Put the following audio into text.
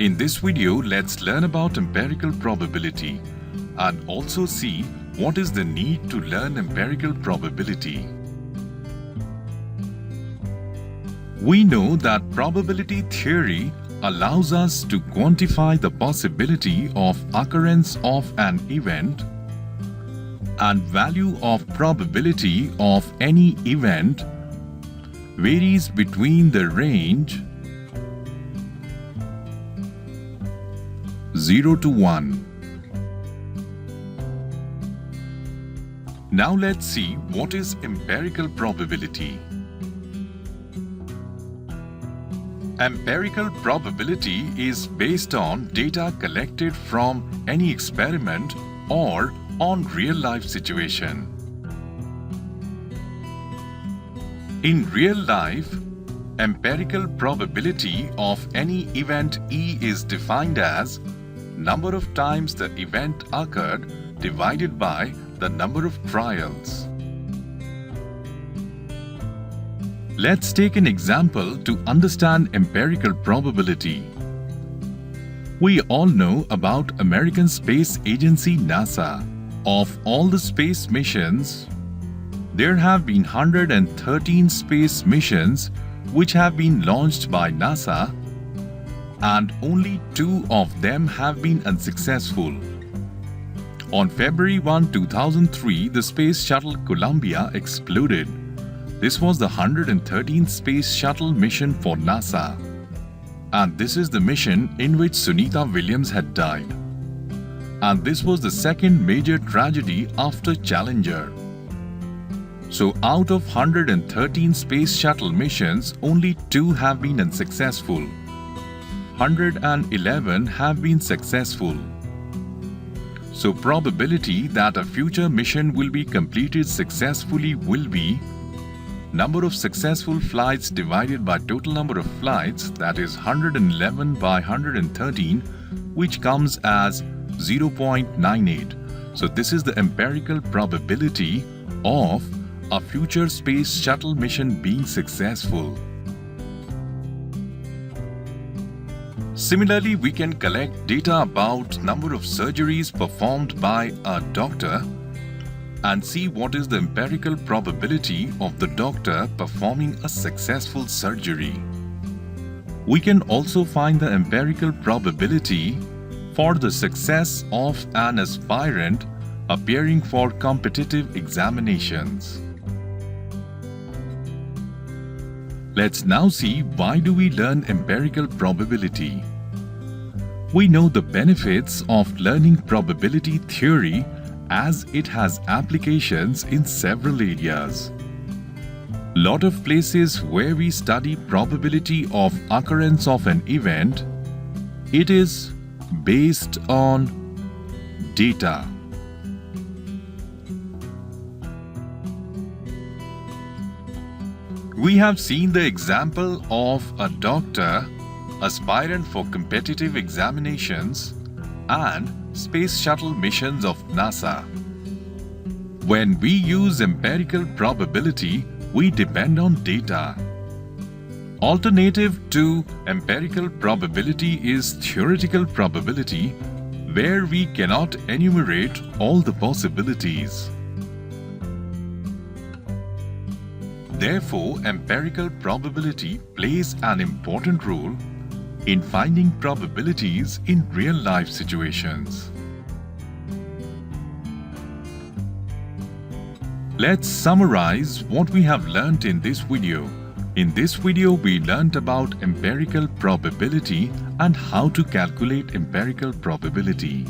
In this video, let's learn about empirical probability and also see what is the need to learn empirical probability. We know that probability theory allows us to quantify the possibility of occurrence of an event, and value of probability of any event varies between the range 0 to 1. Now let's see what is empirical probability. Empirical probability is based on data collected from any experiment or on real-life situation. In real life, empirical probability of any event E is defined as number of times the event occurred divided by the number of trials. Let's take an example to understand empirical probability. We all know about American Space Agency NASA. Of all the space missions, there have been 113 space missions which have been launched by NASA, and only 2 of them have been unsuccessful. On February 1, 2003, the Space Shuttle Columbia exploded. This was the 113th Space Shuttle mission for NASA. And this is the mission in which Sunita Williams had died. And this was the second major tragedy after Challenger. So out of 113 Space Shuttle missions, only 2 have been unsuccessful. 111 have been successful. So probability that a future mission will be completed successfully will be number of successful flights divided by total number of flights, that is 111 by 113, which comes as 0.98. So this is the empirical probability of a future space shuttle mission being successful. Similarly, we can collect data about number of surgeries performed by a doctor and see what is the empirical probability of the doctor performing a successful surgery. We can also find the empirical probability for the success of an aspirant appearing for competitive examinations. Let's now see why do we learn empirical probability. We know the benefits of learning probability theory as it has applications in several areas. Lot of places where we study probability of occurrence of an event, it is based on data. We have seen the example of a doctor, aspirant for competitive examinations, and space shuttle missions of NASA. When we use empirical probability, we depend on data. Alternative to empirical probability is theoretical probability, where we cannot enumerate all the possibilities. Therefore, empirical probability plays an important role in finding probabilities in real-life situations. Let's summarize what we have learnt in this video. In this video, we learnt about empirical probability and how to calculate empirical probability.